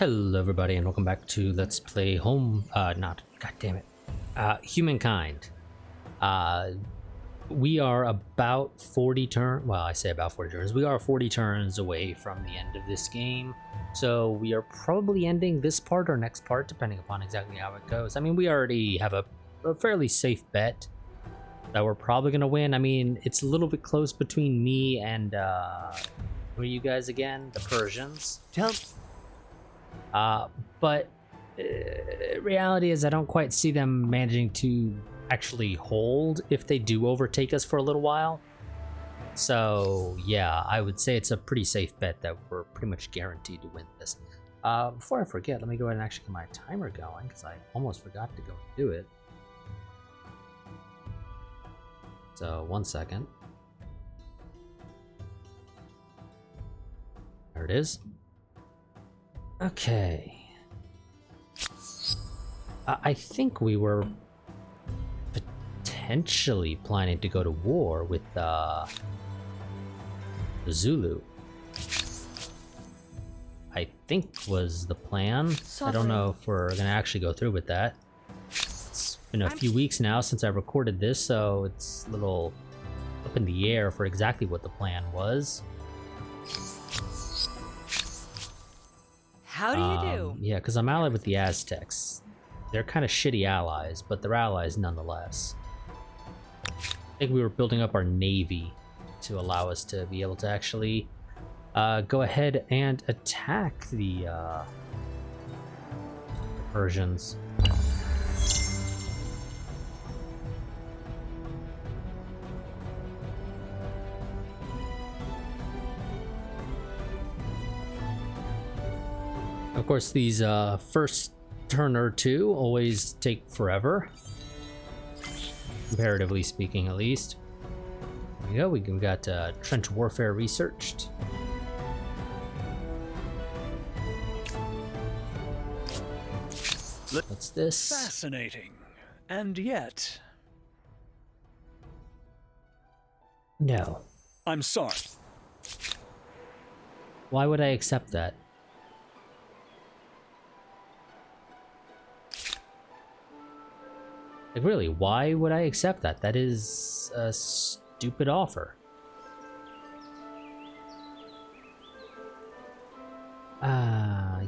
Hello everybody and welcome back to Let's Play Humankind. We are about 40 turns, well I say about 40 turns, we are 40 turns away from the end of this game. So we are probably ending this part or next part depending upon exactly how it goes. I mean, we already have a fairly safe bet that we're probably going to win. I mean, it's a little bit close between me and, who are you guys again? The Persians. But reality is I don't quite see them managing to actually hold if they do overtake us for a little while. So yeah, I would say it's a pretty safe bet that we're pretty much guaranteed to win this. Before I forget, let me go ahead and actually get my timer going because I almost forgot to go and do it. So 1 second. There it is. Okay. I think we were potentially planning to go to war with the Zulu. I think was the plan. I don't know if we're gonna actually go through with that. It's been a few weeks now since I recorded this, so it's a little up in the air for exactly what the plan was. How do you do? Yeah, because I'm allied with the Aztecs. They're kind of shitty allies, but they're allies nonetheless. I think we were building up our navy to allow us to be able to actually go ahead and attack the Persians. Of course, these first turn or two always take forever, comparatively speaking, at least. There we go. We got trench warfare researched. What's this? Fascinating, and yet. No. I'm sorry. Why would I accept that? Like, really, why would I accept that? That is a stupid offer.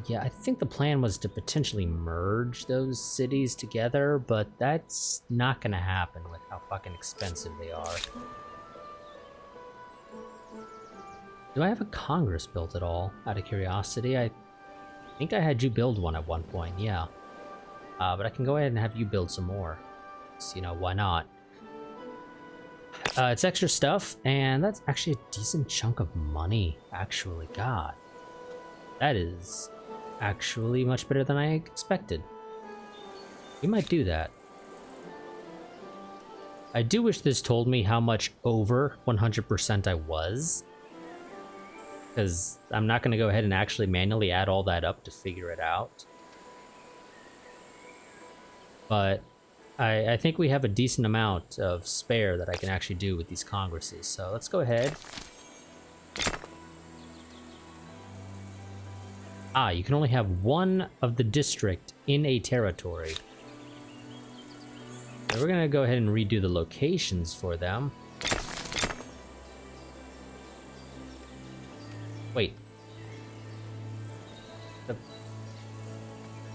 Yeah, I think the plan was to potentially merge those cities together, but that's not gonna happen with how fucking expensive they are. Do I have a Congress built at all, out of curiosity? I think I had you build one at one point, yeah. But I can go ahead and have you build some more. So, you know, why not? It's extra stuff, and that's actually a decent chunk of money, actually. God. That is actually much better than I expected. We might do that. I do wish this told me how much over 100% I was, because I'm not going to go ahead and actually manually add all that up to figure it out. But I think we have a decent amount of spare that I can actually do with these congresses. So let's go ahead. You can only have one of the district in a territory. So we're gonna go ahead and redo the locations for them. Wait.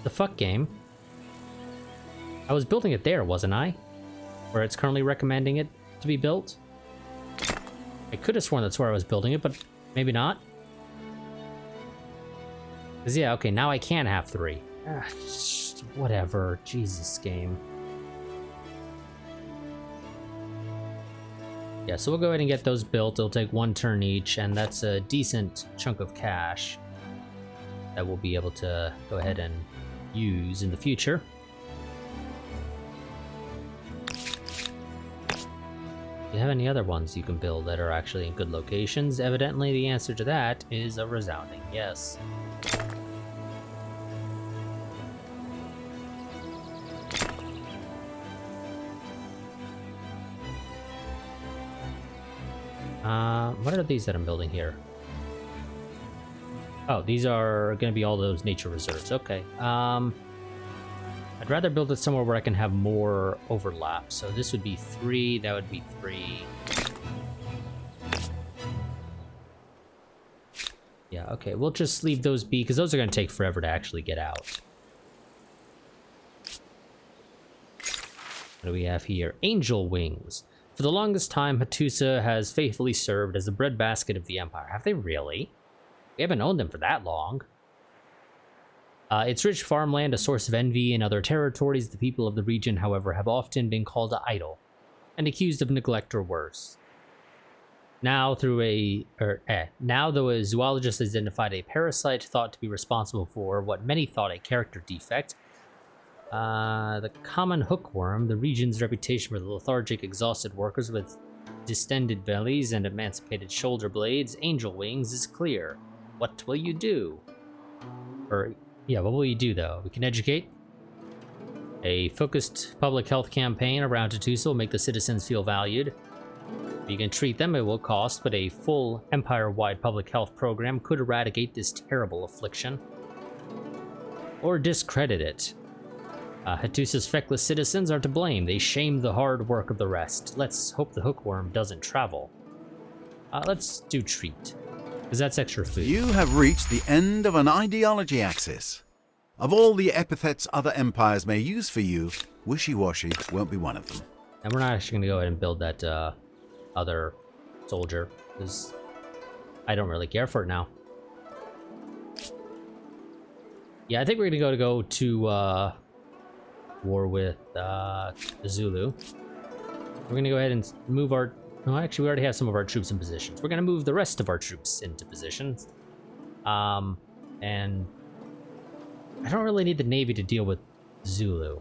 The fuck game? I was building it there, wasn't I? Where it's currently recommending it to be built? I could have sworn that's where I was building it, but maybe not. Because, yeah, okay, now I can have 3. Whatever. Jesus, game. Yeah, so we'll go ahead and get those built. It'll take 1 turn each, and that's a decent chunk of cash that we'll be able to go ahead and use in the future. Do you have any other ones you can build that are actually in good locations? Evidently, the answer to that is a resounding yes. What are these that I'm building here? Oh, these are going to be all those nature reserves. Okay. I'd rather build it somewhere where I can have more overlap. So this would be 3. That would be 3. Yeah, okay. We'll just leave those be, because those are going to take forever to actually get out. What do we have here? Angel wings. For the longest time, Hattusa has faithfully served as the breadbasket of the Empire. Have they really? We haven't owned them for that long. Its rich farmland, a source of envy in other territories, the people of the region, however, have often been called idle and accused of neglect or worse. Now, though a zoologist has identified a parasite thought to be responsible for what many thought a character defect, the common hookworm, the region's reputation for the lethargic, exhausted workers with distended bellies and emancipated shoulder blades, angel wings, is clear. What will you do? Or, yeah, what will you do, though? We can educate. A focused public health campaign around Hattusa will make the citizens feel valued. If you can treat them, it will cost, but a full empire-wide public health program could eradicate this terrible affliction. Or discredit it. Hattusa's feckless citizens are to blame. They shame the hard work of the rest. Let's hope the hookworm doesn't travel. Let's do treat, because that's extra food. You have reached the end of an ideology axis. Of all the epithets other empires may use for you, wishy-washy won't be one of them. And we're not actually going to go ahead and build that other soldier, because I don't really care for it now. Yeah, I think we're going to go to war with the Zulu. We're going to go ahead and move our... No, actually, we already have some of our troops in positions. We're going to move the rest of our troops into positions. And I don't really need the Navy to deal with Zulu.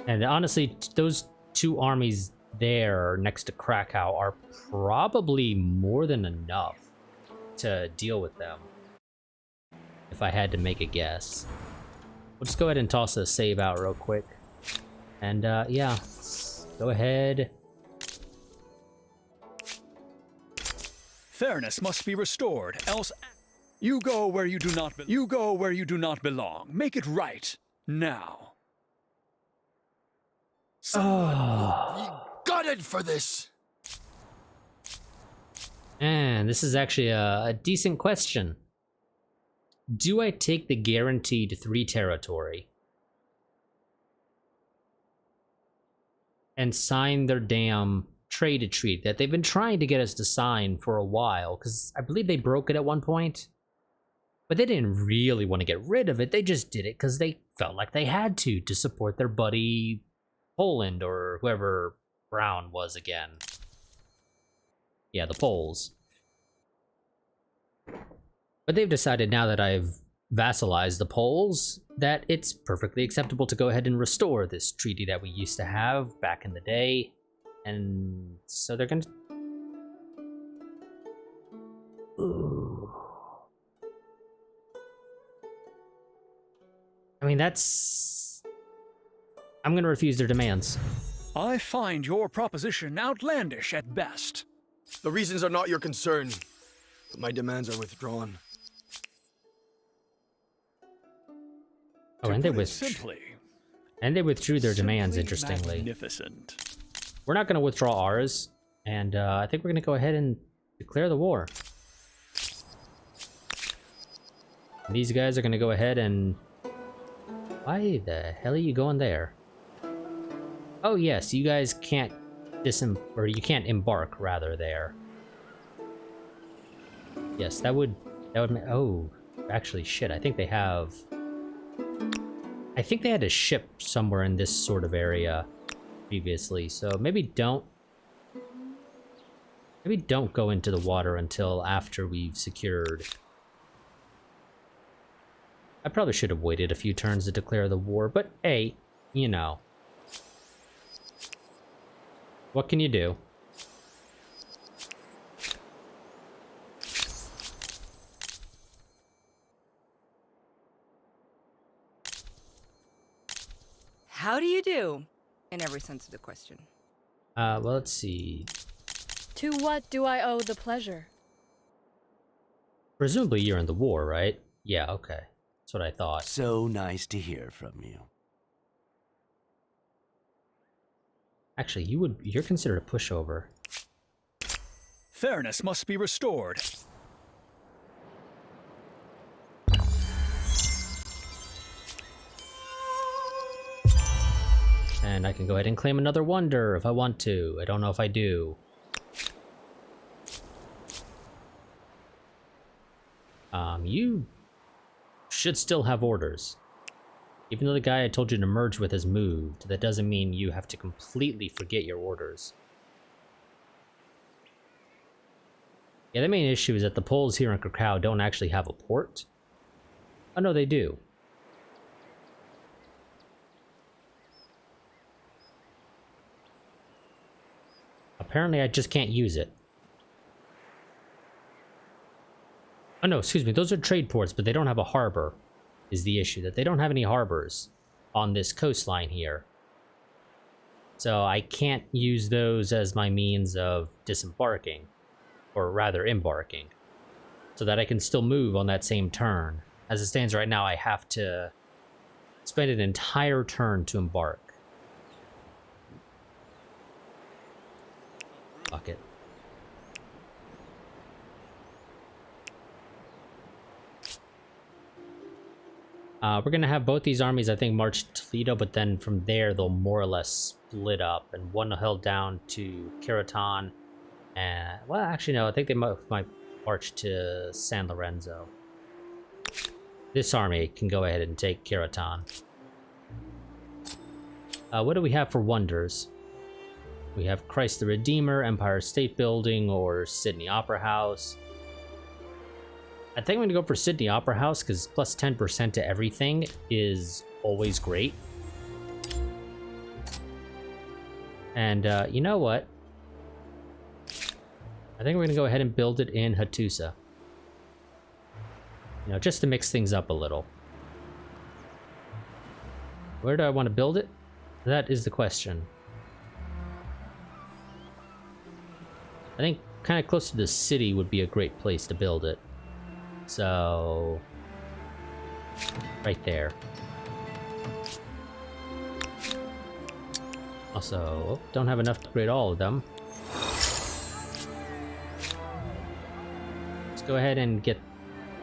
And honestly, those 2 armies there next to Krakow are probably more than enough to deal with them, if I had to make a guess. We'll just go ahead and toss a save out real quick. And yeah, go ahead. Fairness must be restored, else you go where you do not belong. Make it right now. Someone will be gutted for this. And this is actually a decent question. Do I take the guaranteed 3 territory and sign their damn trade treaty that they've been trying to get us to sign for a while? Because I believe they broke it at one point, but they didn't really want to get rid of it. They just did it because they felt like they had to support their buddy Poland, or whoever Brown was again. Yeah, the Poles. But they've decided, now that I've vassalized the Poles, that it's perfectly acceptable to go ahead and restore this treaty that we used to have back in the day. And so they're gonna... Ooh. I mean, that's... I'm gonna refuse their demands. I find your proposition outlandish at best. The reasons are not your concern, but my demands are withdrawn. Oh, and they withdrew their demands, interestingly. Magnificent. We're not going to withdraw ours, and I think we're going to go ahead and declare the war. And these guys are going to go ahead and... Why the hell are you going there? Oh yes, you guys can't you can't embark, rather, there. Yes, that would oh, actually, shit, I think they have... I think they had a ship somewhere in this sort of area previously, so maybe don't go into the water until after we've secured... I probably should have waited a few turns to declare the war, but hey, you know. What can you do? How do you do? In every sense of the question. Well, let's see. To what do I owe the pleasure? Presumably you're in the war, right? Yeah, okay. That's what I thought. So nice to hear from you. Actually, you're considered a pushover. Fairness must be restored. And I can go ahead and claim another wonder if I want to. I don't know if I do. You should still have orders. Even though the guy I told you to merge with has moved, that doesn't mean you have to completely forget your orders. Yeah, the main issue is that the Poles here in Krakow don't actually have a port. Oh no, they do. Apparently I just can't use it. Oh no, excuse me, those are trade ports, but they don't have a harbor, is the issue. That they don't have any harbors on this coastline here. So I can't use those as my means of disembarking, or rather embarking, so that I can still move on that same turn. As it stands right now, I have to spend an entire turn to embark. Fuck it. We're gonna have both these armies, I think, march to Toledo, but then from there they'll more or less split up, and one will head down to Keraton, and well, actually no, I think they might march to San Lorenzo. This army can go ahead and take Keraton. What do we have for wonders? We have Christ the Redeemer, Empire State Building, or Sydney Opera House. I think I'm gonna go for Sydney Opera House because plus 10% to everything is always great. And you know what? I think we're gonna go ahead and build it in Hattusa. You know, just to mix things up a little. Where do I want to build it? That is the question. I think kind of close to the city would be a great place to build it. So, right there. Also, don't have enough to upgrade all of them. Let's go ahead and get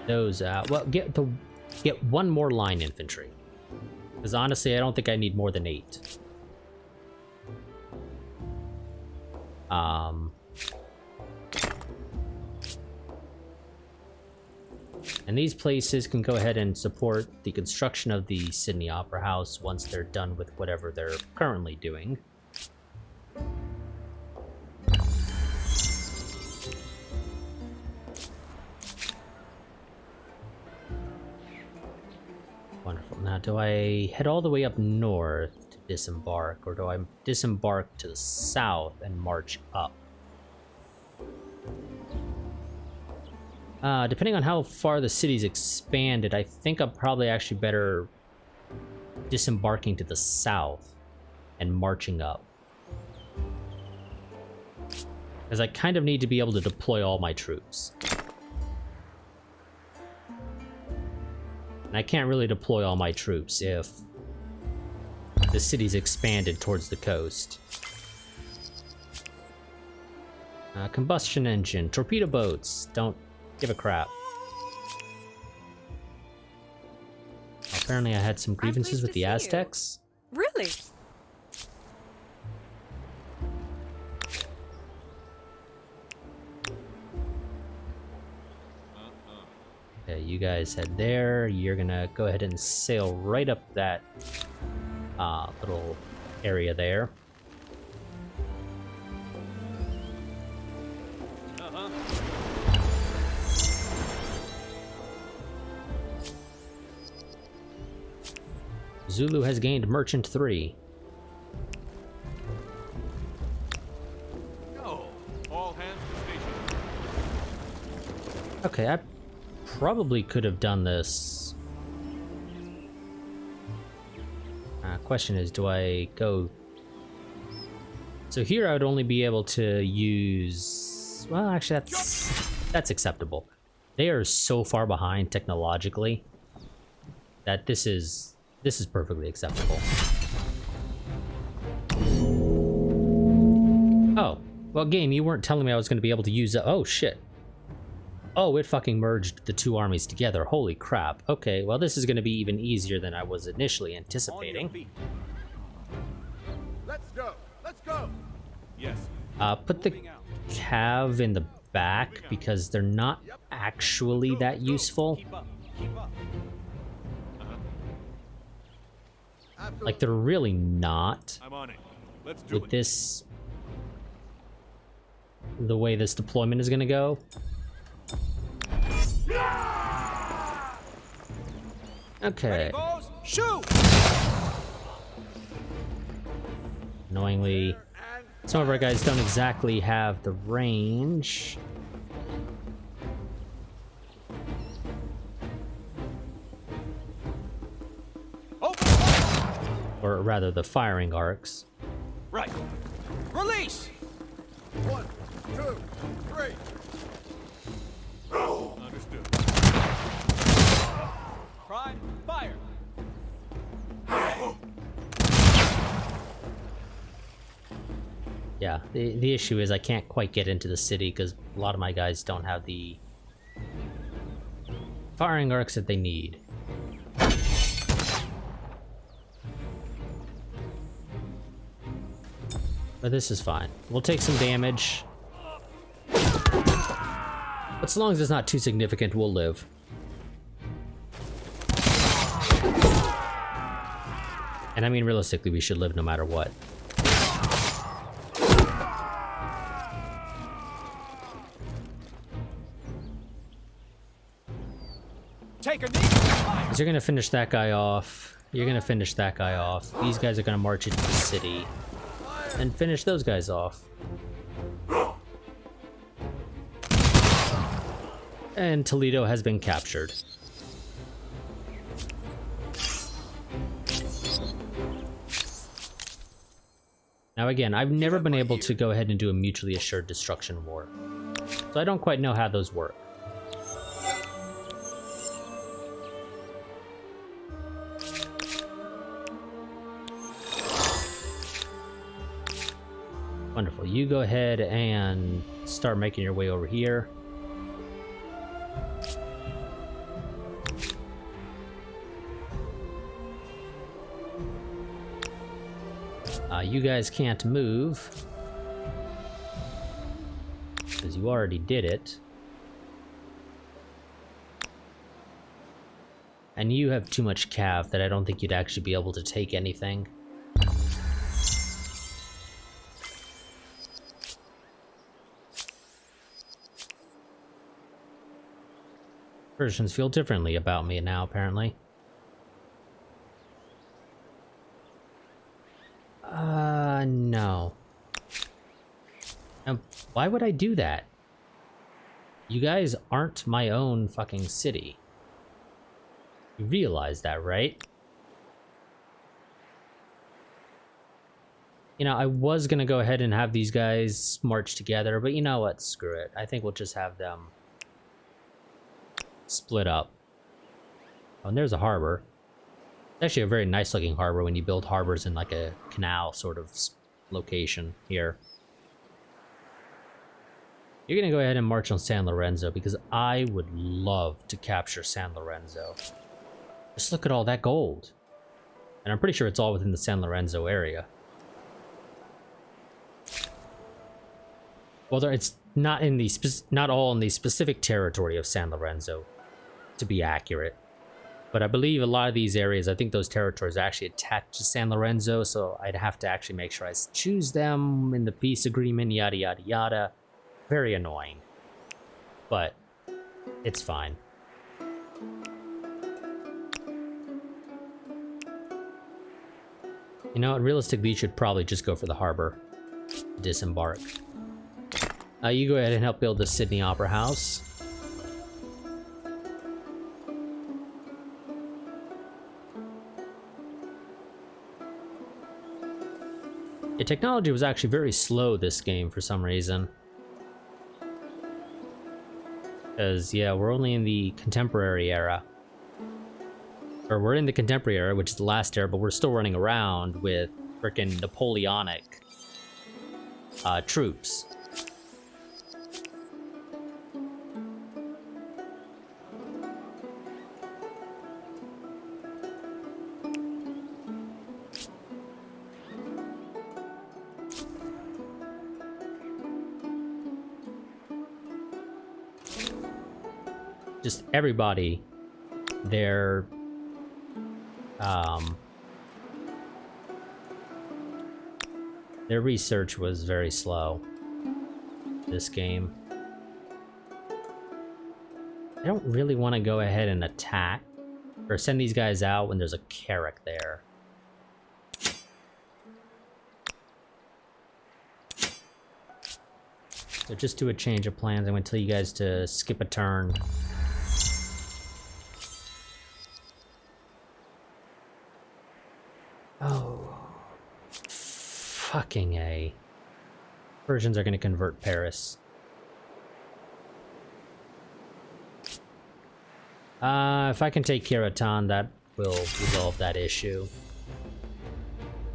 those out. Well, get one more line infantry. Because honestly, I don't think I need more than 8. And these places can go ahead and support the construction of the Sydney Opera House once they're done with whatever they're currently doing. Wonderful. Now, do I head all the way up north to disembark, or do I disembark to the south and march up? Depending on how far the city's expanded, I think I'm probably actually better disembarking to the south and marching up. Because I kind of need to be able to deploy all my troops. And I can't really deploy all my troops if the city's expanded towards the coast. Combustion engine, torpedo boats, don't give a crap. Apparently I had some grievances with the Aztecs. Really? Okay, you guys head there. You're gonna go ahead and sail right up that little area there. Zulu has gained Merchant 3. Go. All hands to station. Okay, I probably could have done this. Question is, do I go... So here I would only be able to use... Well, actually, that's acceptable. They are so far behind technologically that this is perfectly acceptable. Oh, well, game, you weren't telling me I was going to be able to use it. Oh, shit. Oh, it fucking merged the two armies together. Holy crap. Okay, well, this is going to be even easier than I was initially On your anticipating. feet. Let's go. Let's go. Yes. Put the Moving out. cav in the back because they're not actually that useful. Keep up. Keep up. Like, they're really not I'm on it. Let's do with it. this, the way this deployment is going to go. Okay. Boys, shoot! Annoyingly, some of our guys don't exactly have the range. Open fire! Or rather, the firing arcs. Right. Release! 1, 2, 3. Understood. Prime, fire! Yeah, the issue is I can't quite get into the city because a lot of my guys don't have the firing arcs that they need. But this is fine. We'll take some damage. But so long as it's not too significant, we'll live. And I mean, realistically, we should live no matter what. Take a knee! Fire! You're gonna finish that guy off. You're gonna finish that guy off. These guys are gonna march into the city and finish those guys off. And Toledo has been captured. Now again, I've never been able to go ahead and do a mutually assured destruction war. So I don't quite know how those work. Wonderful. You go ahead and start making your way over here. You guys can't move because you already did it. And you have too much cav that I don't think you'd actually be able to take anything. Persians feel differently about me now, apparently. No. Why would I do that? You guys aren't my own fucking city. You realize that, right? You know, I was gonna go ahead and have these guys march together, but you know what? Screw it. I think we'll just have them split up. Oh, and there's a harbor. It's actually a very nice looking harbor when you build harbors in like a canal sort of location here. You're gonna go ahead and march on San Lorenzo because I would love to capture San Lorenzo. Just look at all that gold. And I'm pretty sure it's all within the San Lorenzo area. Well, it's not in the not all in the specific territory of San Lorenzo, to be accurate. But I believe a lot of these areas, I think those territories are actually attached to San Lorenzo, so I'd have to actually make sure I choose them in the peace agreement, yada yada yada. Very annoying. But it's fine. You know what, realistically, you should probably just go for the harbor. Disembark. You go ahead and help build the Sydney Opera House. The technology was actually very slow this game for some reason. Because, yeah, we're only in the contemporary era. Or we're in the contemporary era, which is the last era, but we're still running around with frickin' Napoleonic troops. Just everybody, their research was very slow. This game. I don't really want to go ahead and attack or send these guys out when there's a Carrack there. So just do a change of plans. I'm going to tell you guys to skip a turn. Oh, fucking A. Persians are going to convert Paris. If I can take Kiratan, that will resolve that issue.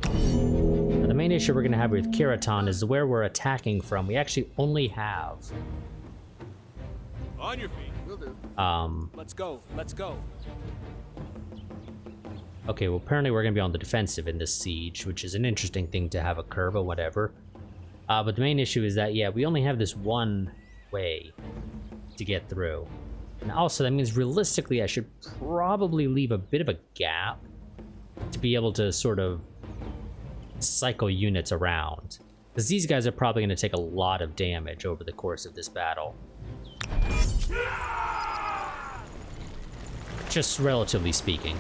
Now, the main issue we're going to have with Kiratan is where we're attacking from. We actually only have... On your feet. Will do. Let's go. Let's go. Okay, well, apparently we're going to be on the defensive in this siege, which is an interesting thing to have occur, but whatever. But the main issue is that, yeah, we only have this one way to get through. And also, that means realistically, I should probably leave a bit of a gap to be able to sort of cycle units around. Because these guys are probably going to take a lot of damage over the course of this battle. Just relatively speaking.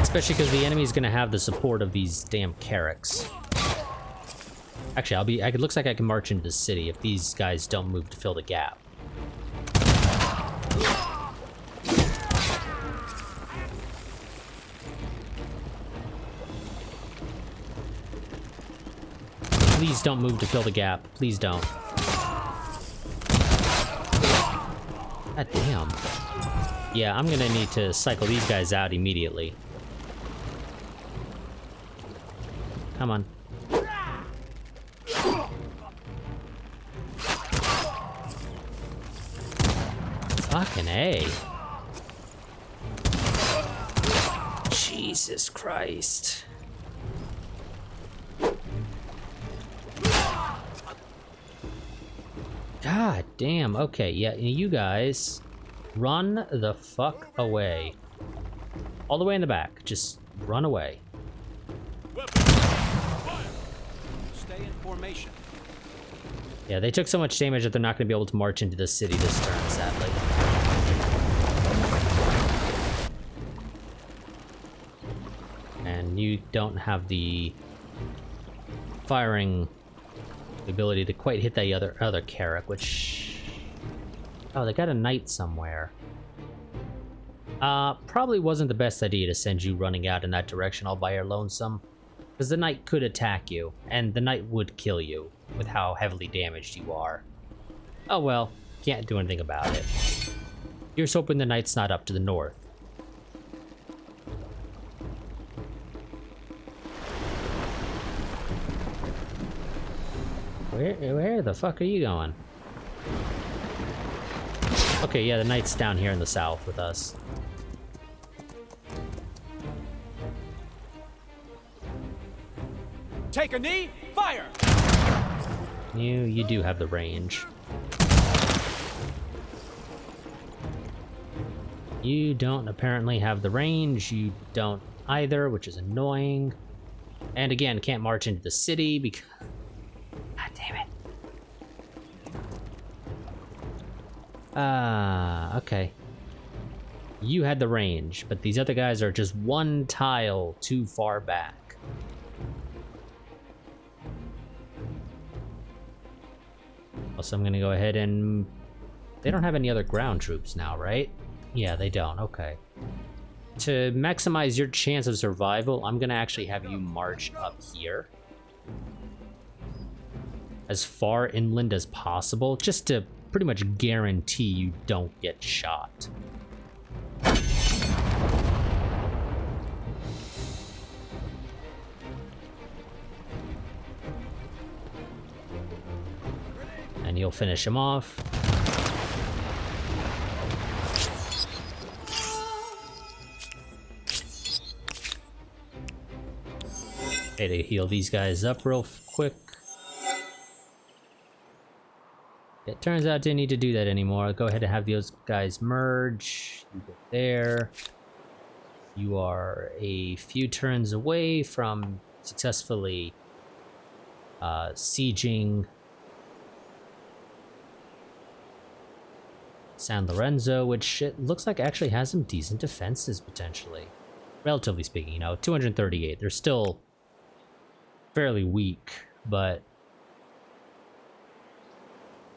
Especially because the enemy is going to have the support of these damn Carracks. Actually, it looks like I can march into the city if these guys don't move to fill the gap. Please don't move to fill the gap. Please don't. God damn. Yeah, I'm gonna need to cycle these guys out immediately. Come on. Fucking A. Jesus Christ. God damn. Okay, yeah, you guys run the fuck away. All the way in the back. Just run away. Stay in formation. Yeah, they took so much damage that they're not going to be able to march into the city this turn, sadly. And you don't have the firing ability to quite hit that other Carrack, which... Oh, they got a knight somewhere. Probably wasn't the best idea to send you running out in that direction all by your lonesome. Because the knight could attack you, and the knight would kill you with how heavily damaged you are. Oh well, can't do anything about it. Here's hoping the knight's not up to the north. Where the fuck are you going? Okay, yeah, the knight's down here in the south with us. Take a knee. Fire. You do have the range. You don't apparently have the range. You don't either, which is annoying. And again, can't march into the city because... God damn it. Okay. You had the range, but these other guys are just one tile too far back. So I'm gonna go ahead and... They don't have any other ground troops now, right? Yeah, they don't. Okay. To maximize your chance of survival, I'm gonna actually have you march up here. as far inland as possible, just to pretty much guarantee you don't get shot. And you'll finish him off. Okay, to heal these guys up real quick. It turns out I didn't need to do that anymore. I'll go ahead and have those guys merge. You go there. You are a few turns away from successfully sieging San Lorenzo, which it looks like actually has some decent defenses potentially. Relatively speaking, you know, 238. They're still fairly weak, but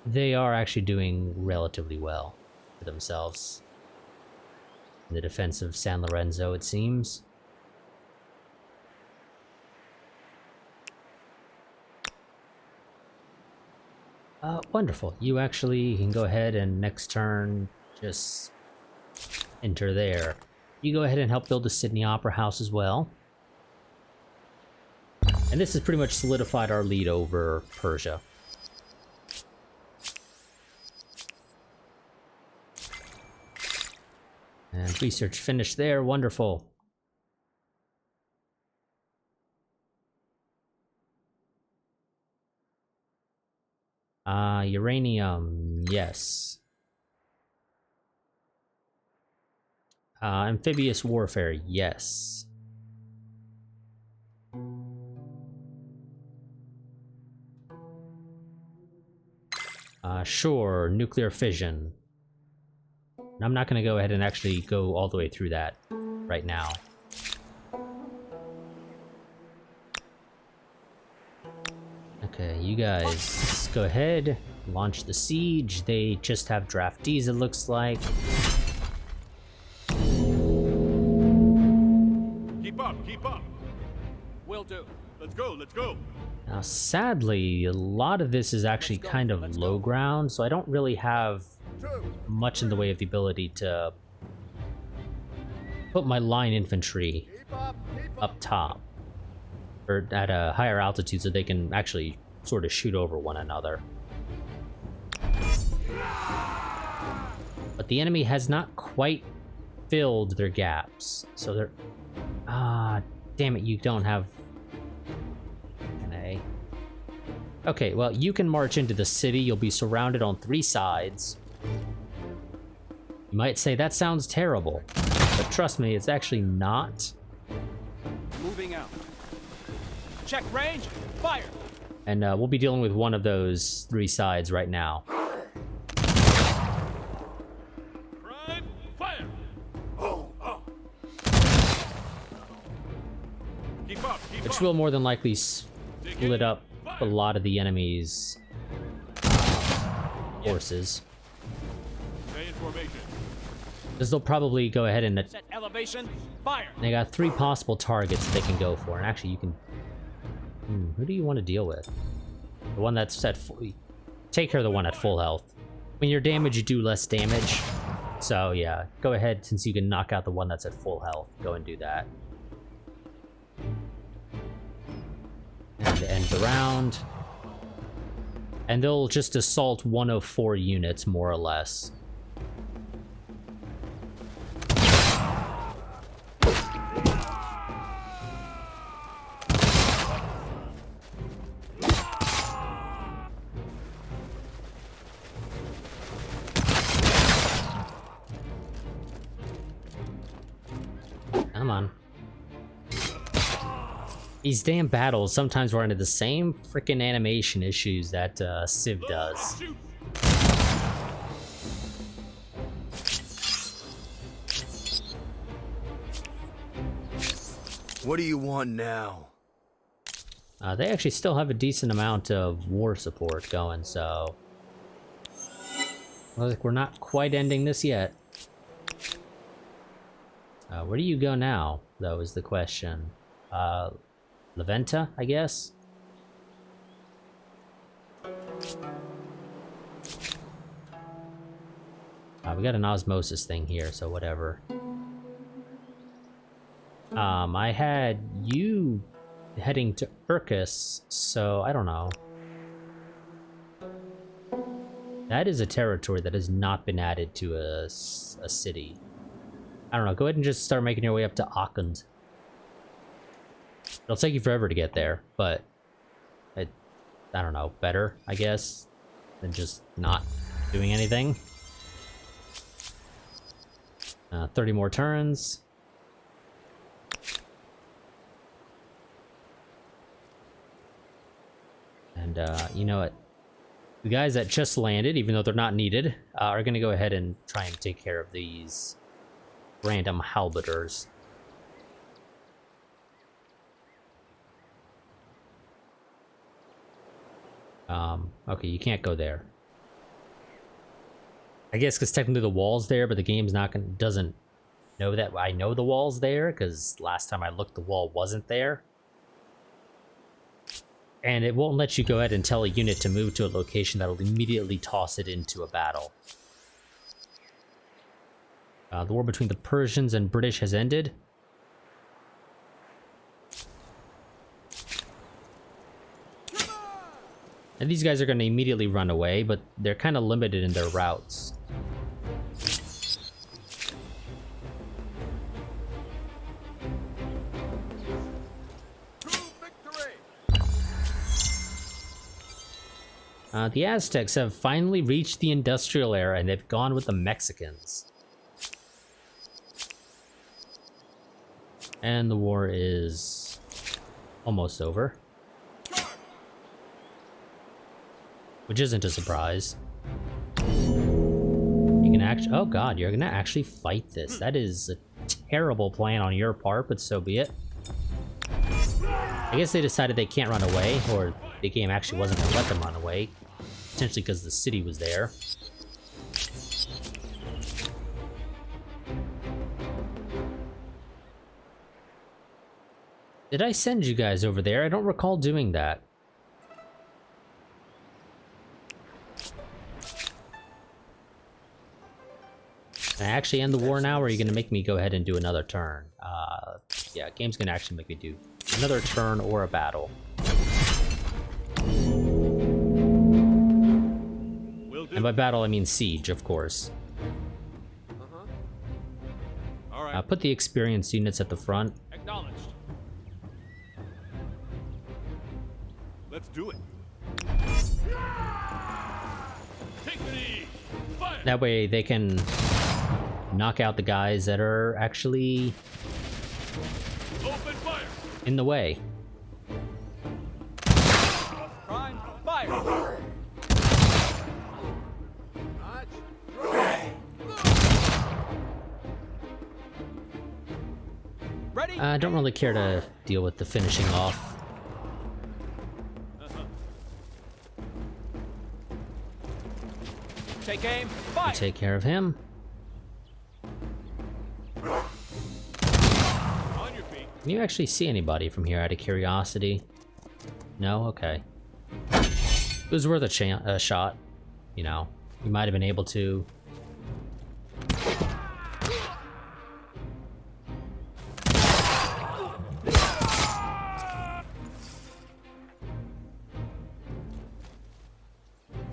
they are actually doing relatively well for themselves in the defense of San Lorenzo, it seems. Wonderful. You actually can go ahead and next turn just enter there. You go ahead and help build the Sydney Opera House as well. And this has pretty much solidified our lead over Persia. And research finished there. Wonderful. Uranium, yes. Amphibious warfare, yes. Sure, nuclear fission. I'm not going to go ahead and actually go all the way through that right now. Okay, you guys go ahead, launch the siege. They just have draftees, it looks like. Keep up, keep up. Will do. Let's go, let's go. Now, sadly, a lot of this is actually kind of low ground, so I don't really have much in the way of the ability to put my line infantry up top, or at a higher altitude so they can actually sort of shoot over one another. But the enemy has not quite filled their gaps, so they're... damn it, you don't have an A. Okay, well, you can march into the city. You'll be surrounded on 3 sides. You might say, that sounds terrible. But trust me, it's actually not. Moving out. Check range. Fire. And we'll be dealing with one of those 3 sides right now. Prime, fire. Keep up, keep Which up. will more than likely split up a lot of the enemy's forces. Stay in formation. Because they'll probably go ahead and... Set elevation. Fire. They got 3 possible targets they can go for. And actually, you can... who do you want to deal with? The one that's at full... Take care of the one at full health. When you're damaged, you do less damage. So, yeah. Go ahead, since you can knock out the one that's at full health. Go and do that. And end the round. And they'll just assault 1 of 4 units, more or less. Come on. These damn battles sometimes run into the same freaking animation issues that Civ does. Shoot. What do you want now? They actually still have a decent amount of war support going, so... Looks like we're not quite ending this yet. Where do you go now, though, is the question. Leventa, I guess? We got an osmosis thing here, so whatever. I had you heading to Urkus, so I don't know. That is a territory that has not been added to a city. I don't know, go ahead and just start making your way up to Aachen. It'll take you forever to get there, but I don't know, better, I guess, than just not doing anything. 30 more turns. And you know what? The guys that just landed, even though they're not needed, are going to go ahead and try and take care of these random halberdiers. Okay, you can't go there. I guess because technically the wall's there, but the game's doesn't know that I know the wall's there, because last time I looked, the wall wasn't there. And it won't let you go ahead and tell a unit to move to a location that'll immediately toss it into a battle. The war between the Persians and British has ended. And these guys are going to immediately run away, but they're kind of limited in their routes. The Aztecs have finally reached the industrial era, and they've gone with the Mexicans. And the war is almost over. Which isn't a surprise. You can actually... Oh god, you're gonna actually fight this. That is a terrible plan on your part, but so be it. I guess they decided they can't run away, or the game actually wasn't gonna let them run away. Potentially because the city was there. Did I send you guys over there? I don't recall doing that. Can I actually end the war now, or are you going to make me go ahead and do another turn? Yeah, game's going to actually make me do another turn or a battle. And by battle, I mean siege, of course. All right. Put the experienced units at the front. Acknowledged. Let's do it. Take the knee. Fire. That way they can knock out the guys that are actually Open fire. in the way. Prime. Fire. Ready? I don't really care to deal with the finishing off. Take aim. Fire. Take care of him. On your feet. Can you actually see anybody from here out of curiosity? No? Okay. It was worth a shot. You know, you might have been able to.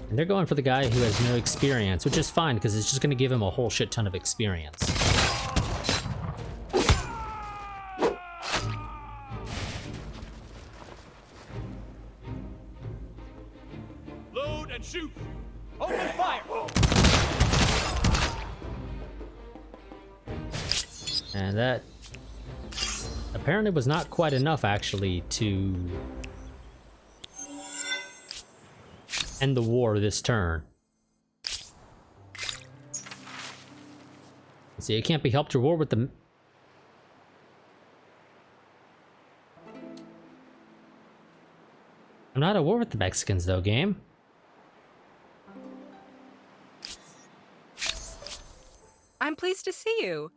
And they're going for the guy who has no experience, which is fine because it's just going to give him a whole shit ton of experience. Load and shoot. Open fire. And that apparently was not quite enough, actually, to end the war this turn. See, it can't be helped. Your war with the... I'm not at war with the Mexicans, though, game. I'm pleased to see you.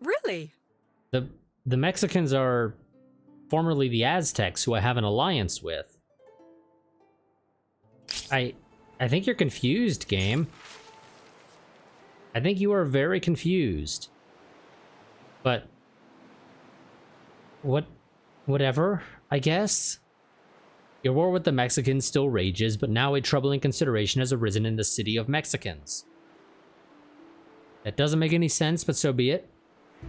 Really? The Mexicans are formerly the Aztecs, who I have an alliance with. I think you're confused, game. I think you are very confused. But whatever, I guess. Your war with the Mexicans still rages, but now a troubling consideration has arisen in the city of Mexicans. That doesn't make any sense, but so be it.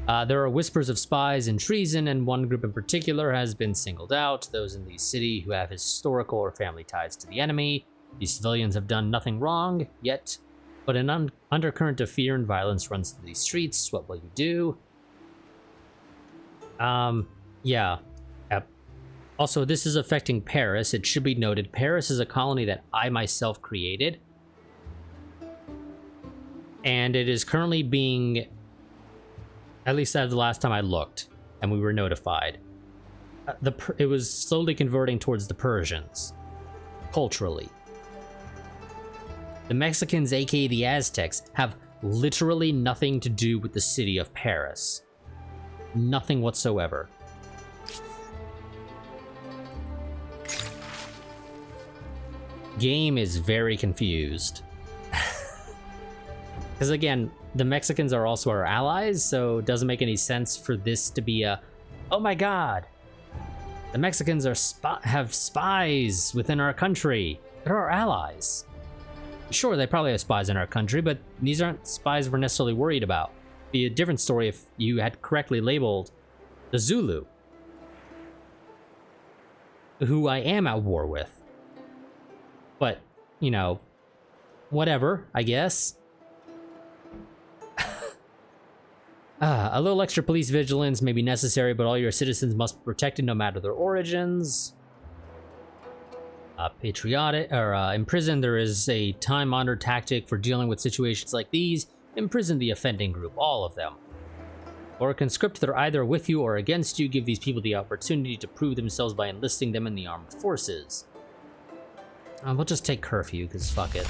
There are whispers of spies and treason, and one group in particular has been singled out, those in the city who have historical or family ties to the enemy. These civilians have done nothing wrong yet, but an undercurrent of fear and violence runs through these streets. What will you do? Yeah. Yep. Also, this is affecting Paris. It should be noted, Paris is a colony that I myself created. And it is currently being, at least as the last time I looked, and we were notified, it was slowly converting towards the Persians, culturally. The Mexicans, aka the Aztecs, have literally nothing to do with the city of Paris. Nothing whatsoever. Game is very confused. Because again, the Mexicans are also our allies, so it doesn't make any sense for this to be a, oh my god, the Mexicans are have spies within our country. They're our allies. Sure, they probably have spies in our country, but these aren't spies we're necessarily worried about. It'd be a different story if you had correctly labeled the Zulu, who I am at war with. But, you know, whatever, I guess. A little extra police vigilance may be necessary, but all your citizens must be protected no matter their origins. Patriotic, or in prison, there is a time-honored tactic for dealing with situations like these. Imprison the offending group, all of them. Or conscript, they're either with you or against you. Give these people the opportunity to prove themselves by enlisting them in the armed forces. We'll just take curfew, because fuck it.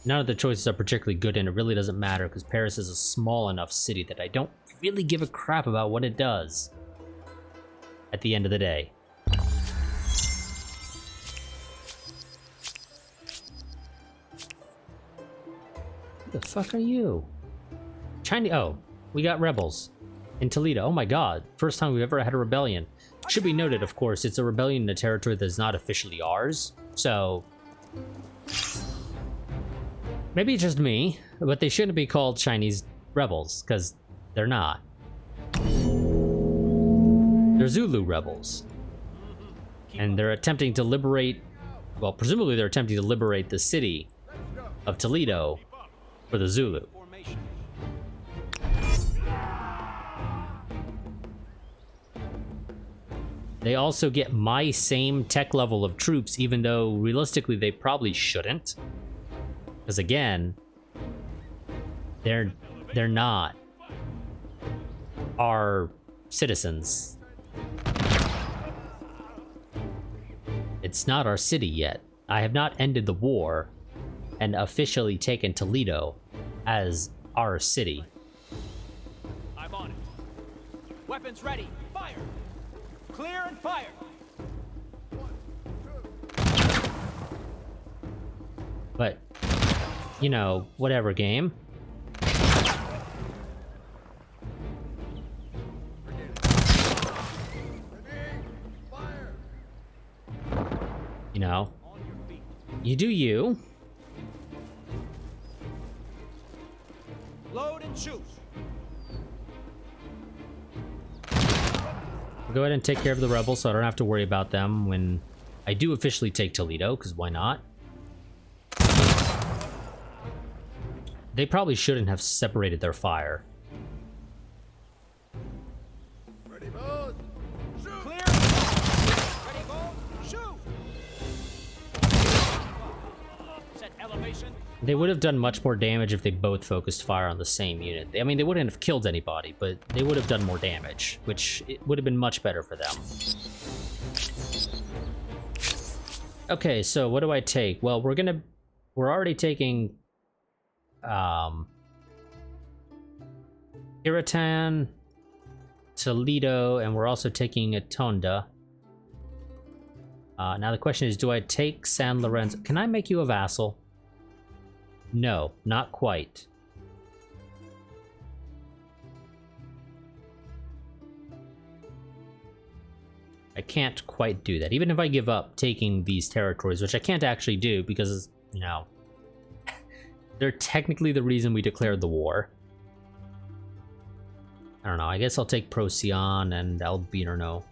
None of the choices are particularly good, and it really doesn't matter, because Paris is a small enough city that I don't really give a crap about what it does at the end of the day. Who the fuck are you? Chinese. Oh, we got rebels in Toledo. Oh my god. First time we've ever had a rebellion. Should be noted, of course, it's a rebellion in a territory that is not officially ours. So maybe it's just me, but they shouldn't be called Chinese rebels, because they're not. They're Zulu rebels. And they're attempting to liberate, well, presumably they're attempting to liberate the city of Toledo for the Zulu. They also get my same tech level of troops, even though realistically they probably shouldn't. Because again, they're not our citizens. It's not our city yet. I have not ended the war and officially taken Toledo as our city. I'm on it. Weapons ready. Fire. Clear and fire. But, you know, whatever, game. You know, you do you. Load and shoot. I'll go ahead and take care of the rebels so I don't have to worry about them when I do officially take Toledo, because why not? They probably shouldn't have separated their fire. Ready, both. Shoot. Clear. Ready, both. Shoot. Set elevation. They would have done much more damage if they both focused fire on the same unit. I mean, they wouldn't have killed anybody, but they would have done more damage, which it would have been much better for them. Okay, so what do I take? Well, we're already taking Irritan, Toledo, and we're also taking Atonda. Now the question is, do I take San Lorenzo? Can I make you a vassal? No, not quite. I can't quite do that. Even if I give up taking these territories, which I can't actually do because, you know, they're technically the reason we declared the war. I don't know. I guess I'll take Procyon and Albino.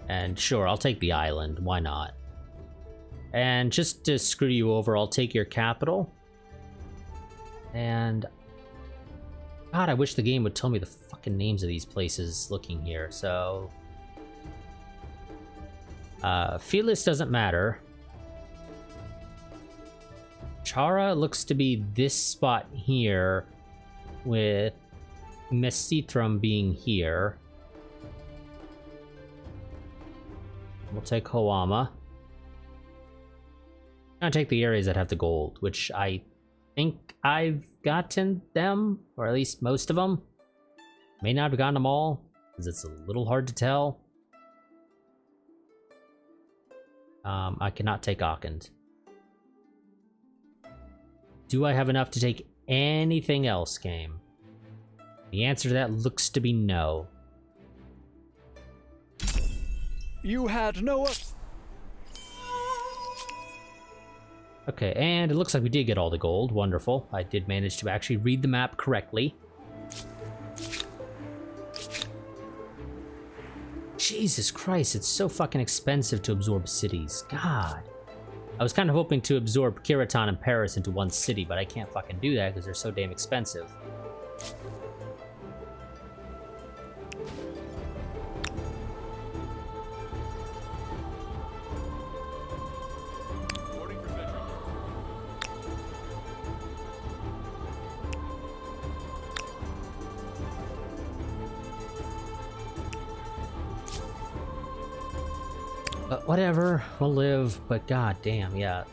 And sure, I'll take the island. Why not? And just to screw you over, I'll take your capital. And God, I wish the game would tell me the fucking names of these places looking here. So Felis doesn't matter. Chara looks to be this spot here, with Mesitram being here. We'll take Hoama. I'm gonna take the areas that have the gold, which I think I've gotten them, or at least most of them. May not have gotten them all, because it's a little hard to tell. I cannot take Aachen. Do I have enough to take anything else, game? The answer to that looks to be no. You had no... Okay, and it looks like we did get all the gold. Wonderful. I did manage to actually read the map correctly. Jesus Christ, it's so fucking expensive to absorb cities. God. I was kind of hoping to absorb Kiraton and Paris into one city, but I can't fucking do that because they're so damn expensive. Reporting for Metro. But whatever, we'll live, but god damn, yeah.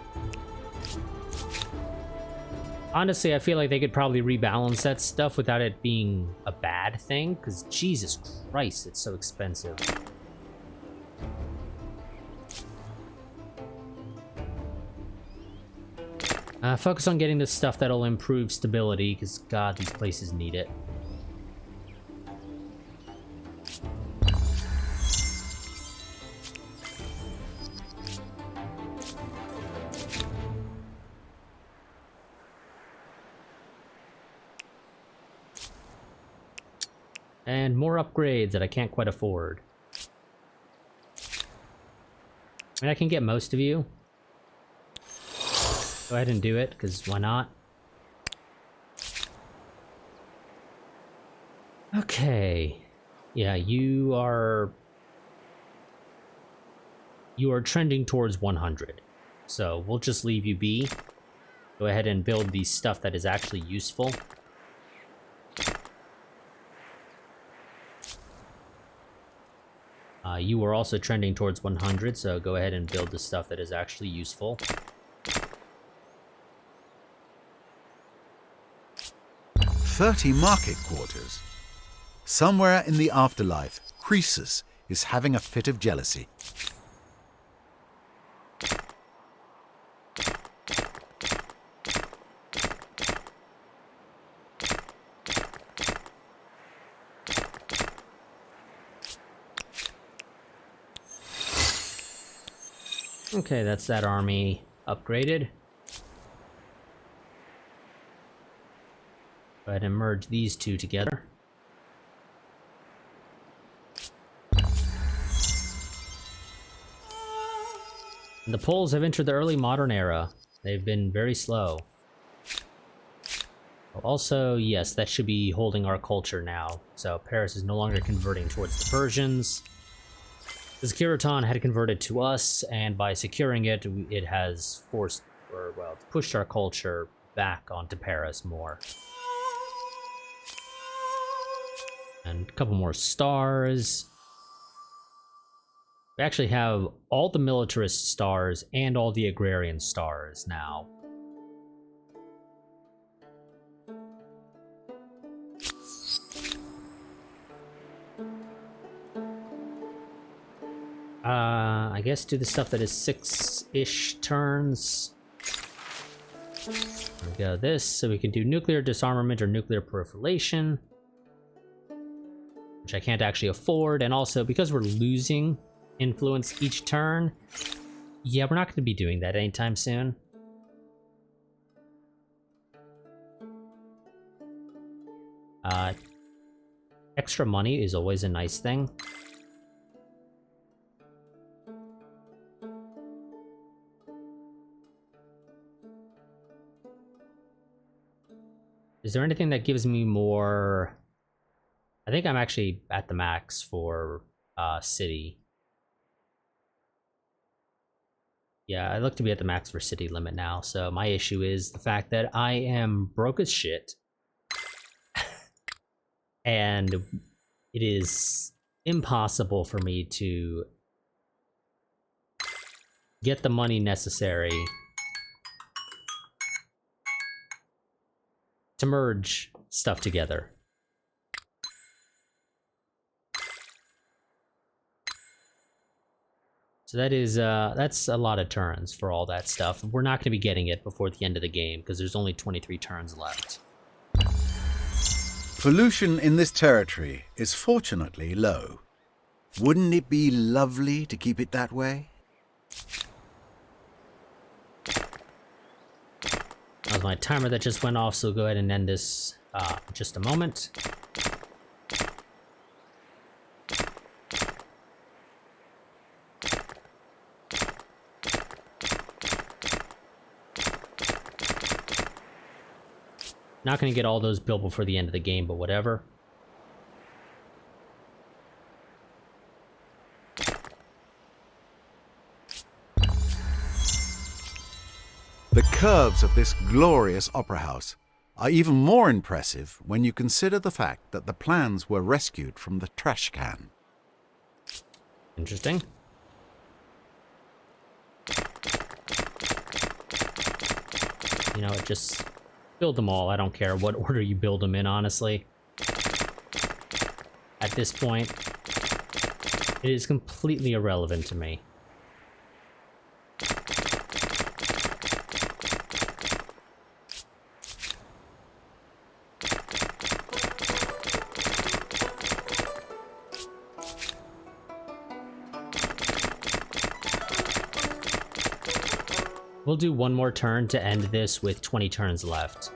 Honestly, I feel like they could probably rebalance that stuff without it being a bad thing, because Jesus Christ, it's so expensive. Focus on getting the stuff that'll improve stability, because god, these places need it. And more upgrades that I can't quite afford. I mean, I can get most of you. Go ahead and do it, because why not? Okay. Yeah, you are trending towards 100. So we'll just leave you be. Go ahead and build the stuff that is actually useful. You are also trending towards 100, so go ahead and build the stuff that is actually useful. "30 market quarters. Somewhere in the afterlife, Croesus is having a fit of jealousy. Okay, that's that army upgraded. Go ahead and merge these two together. And the Poles have entered the early modern era. They've been very slow. Also, yes, that should be holding our culture now. So Paris is no longer converting towards the Persians. The Kiraton had converted to us, and by securing it, it has forced, or well, pushed our culture back onto Paris more. And a couple more stars. We actually have all the militarist stars and all the agrarian stars now. I guess do the stuff that is 6-ish turns. We go this, so we can do nuclear disarmament or nuclear proliferation, which I can't actually afford, and also because we're losing influence each turn, yeah, we're not going to be doing that anytime soon. Extra money is always a nice thing. Is there anything that gives me more? I think I'm actually at the max for city. Yeah, I look to be at the max for city limit now, so my issue is the fact that I am broke as shit. And it is impossible for me to get the money necessary to merge stuff together. So that is that's a lot of turns for all that stuff. We're not going to be getting it before the end of the game because there's only 23 turns left. Pollution in this territory is fortunately low. Wouldn't it be lovely to keep it that way? That was my timer that just went off, so go ahead and end this in just a moment. Not going to get all those built before the end of the game, but whatever. The curves of this glorious opera house are even more impressive when you consider the fact that the plans were rescued from the trash can. Interesting. You know, just build them all. I don't care what order you build them in, honestly. At this point, it is completely irrelevant to me. We'll do one more turn to end this with 20 turns left.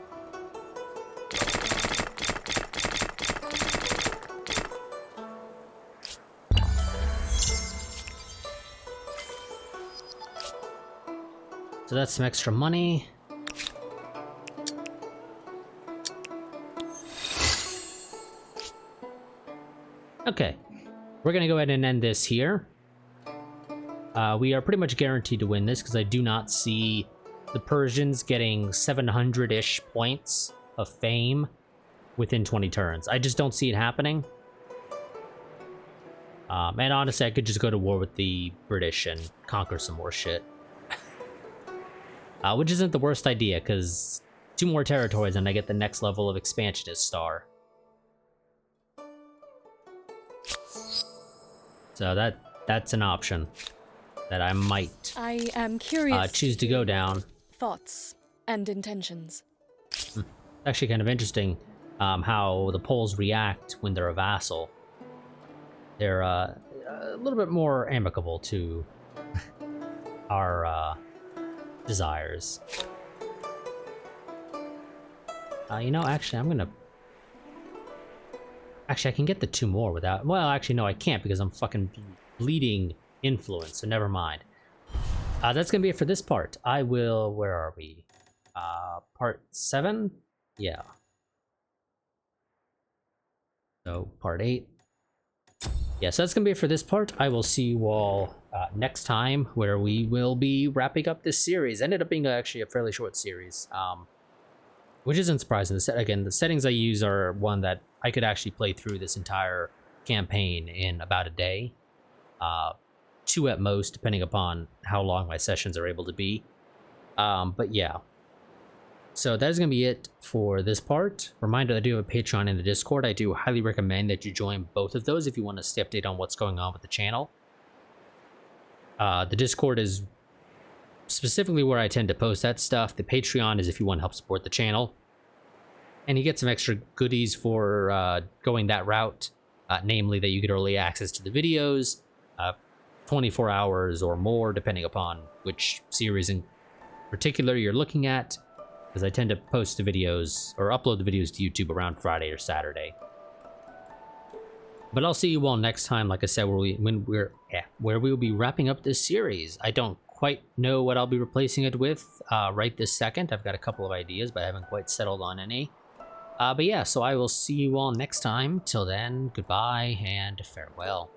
So that's some extra money. Okay, we're gonna go ahead and end this here. We are pretty much guaranteed to win this because I do not see the Persians getting 700-ish points of fame within 20 turns. I just don't see it happening. And honestly, I could just go to war with the British and conquer some more shit. Which isn't the worst idea, because 2 more territories and I get the next level of expansionist star. So that's an option that I might I am curious choose to go down. Thoughts and intentions. Actually kind of interesting how the Poles react when they're a vassal. They're a little bit more amicable to our desires. You know, actually, I'm gonna... Actually, I can get the 2 more without... Well, actually, no, I can't because I'm fucking bleeding influence, so never mind. That's gonna be it for this part. I will... Where are we? Part 7? Yeah. So, part 8. Yeah, so that's gonna be it for this part. I will see you all next time, where we will be wrapping up this series. Ended up being actually a fairly short series, which isn't surprising. Again, the settings I use are one that I could actually play through this entire campaign in about a day. 2 at most, depending upon how long my sessions are able to be. But yeah. So that is going to be it for this part. Reminder, I do have a Patreon and the Discord. I do highly recommend that you join both of those if you want to stay updated on what's going on with the channel. The Discord is specifically where I tend to post that stuff. The Patreon is if you want to help support the channel. And you get some extra goodies for going that route, namely that you get early access to the videos, 24 hours or more, depending upon which series in particular you're looking at, because I tend to post the videos or upload the videos to YouTube around Friday or Saturday. But I'll see you all next time, like I said, where we'll be wrapping up this series. I don't quite know what I'll be replacing it with right this second. I've got a couple of ideas, but I haven't quite settled on any. But yeah, so I will see you all next time. Till then, goodbye and farewell.